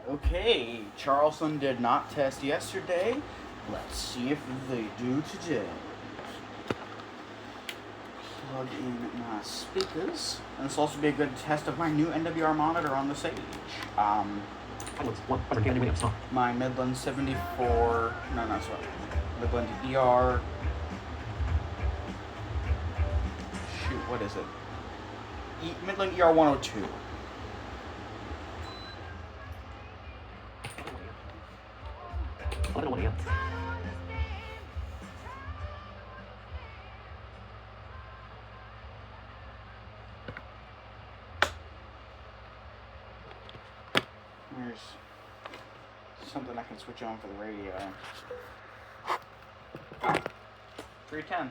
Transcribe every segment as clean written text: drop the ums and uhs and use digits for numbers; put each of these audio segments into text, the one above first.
Okay, Charleston did not test yesterday. Let's see if they do today. Plug in my speakers. And this will also be a good test of my new NWR monitor on the stage. My Midland 74, Midland ER. Shoot, what is it? Midland ER 102. There's something I can switch on for the radio. 310.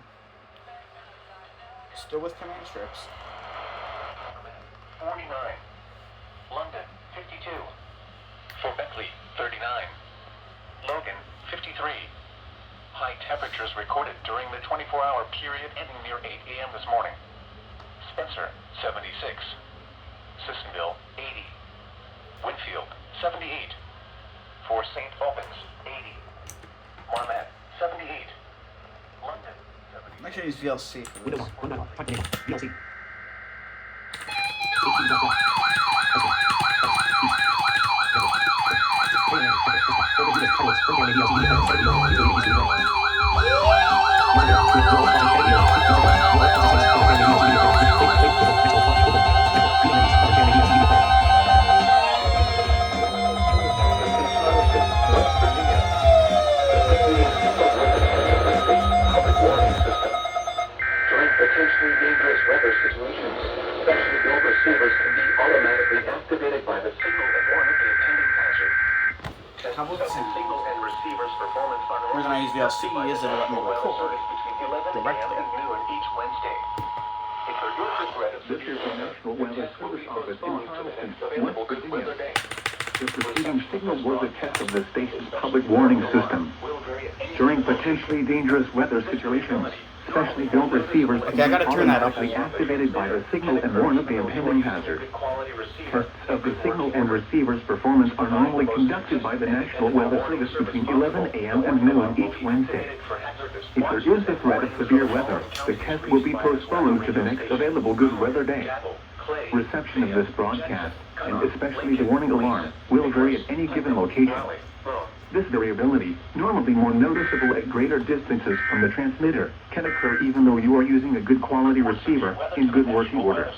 Still with command strips. 49. London, 52. For Beckley, 39. Logan, 53. High temperatures recorded during the 24-hour period ending near 8 a.m. this morning. Spencer, 76. Sissonville, 80. Winfield, 78. For St. Albans, 80. Marmette, 78. London, 78. Make sure you use VLC for this. VLC. Potentially dangerous weather situations, specially built receivers can be automatically activated by the signal and warn of the impending hazard. How about Tests of the signal and receivers performance on the reason I use VLC is that it let me record between 11 a.m. and noon each Wednesday. If there is a threat of This is the National Weather Service Office in Charleston, available West good weather Virginia. day. The preceding signal was a test of the station's public warning system. During potentially dangerous weather situations, specially built receivers can Okay, I be gotta turn that up. automatically activated by the signal and warn of the impending hazard. Tests of the signal and receiver's performance are normally conducted by the National Weather Service between 11 a.m. and noon each Wednesday. If there is a threat of severe weather, the test will be postponed to the next available good weather day. Reception of this broadcast, and especially the warning alarm, will vary at any given location. This variability, normally more noticeable at greater distances from the transmitter, can occur even though you are using a good quality receiver in good working order.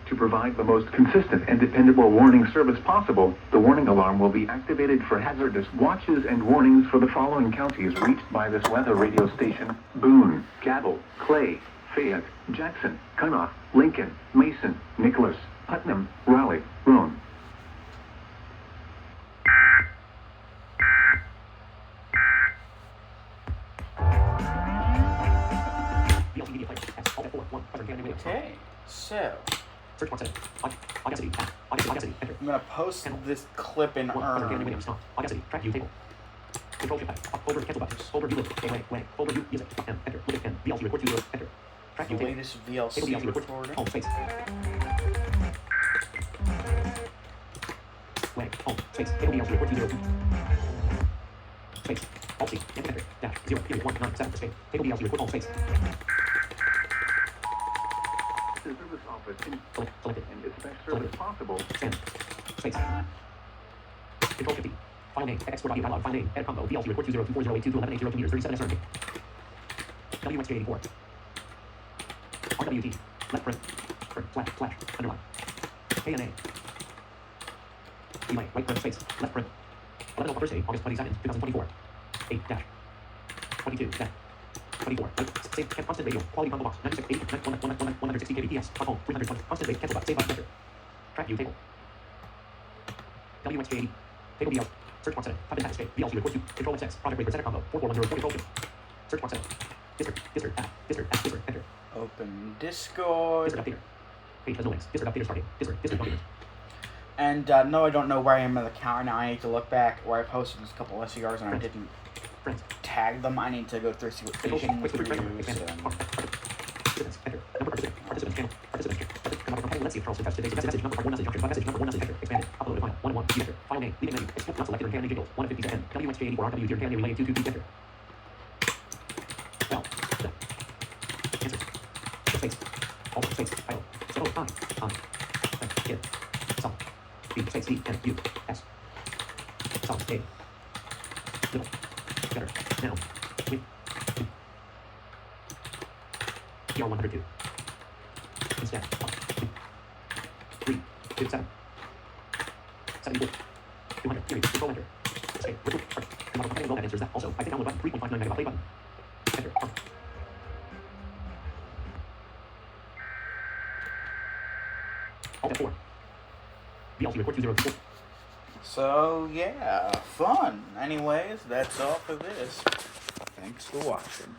To provide the most consistent and dependable warning service possible, the warning alarm will be activated for hazardous watches and warnings for the following counties reached by this weather radio station: Boone, Cabell, Clay, Fayette, Jackson, Kanawha, Lincoln, Mason, Nicholas, Putnam, Raleigh, Roane. Okay, so I'm gonna post this clip in ERN. The latest VLC recording. The service office and its best service possible. Control 50. File name. Export audio dialog. File name. Edit combo. VLC report 2024082 meters. 37 SRN. WXJ84. RWT. Left print. Slash. Underline. KNA. Delay. Right print space. Left print. 11 Thursday, August 22nd, 2024. 8 dash. 22 dash. 24. Save constant radio. Quality combo box. 96 80 160 kbps. Phone 320. Constant rate. Cancel box. Save button enter. Track view table. WXJ80. Table BL. Search box setting. Top in escape. VLC report 2. Control XX. Project rate center combo. 44104 control 2. Search box setting. District. Enter. Open Discord. District updater. Page has no links. District updater starting. District updater. And no, I don't know where I am in the count now. I need to look back where I posted a couple of SCRs and I didn't tag them. I need to go through and see what stations were used. Participants. Enter. Number participant. Participants channel. Participants. Let's see if Charleston press today's message number, one message, message number, one message, enter, expanded, upload to file, 1 enter, file name, leaving menu, export not selected, KNA jingles, 1 of 50 N, WXJ84 RWT KNA related 2 enter. Spell, the, answer, space, alt, space, title, spell, get, some, B, space, D, N, U, S, some, A, little, better, now, win, PR 102, instead, 1, 3, 2, 7, 74, 200, period, control enter, escape, record, start, and model company roll that answers that, also, I think download button, 3.59 megabyte play button, enter, Alt F4, VLC record 2024. So, yeah, fun. Anyways, that's all for this. Thanks for watching.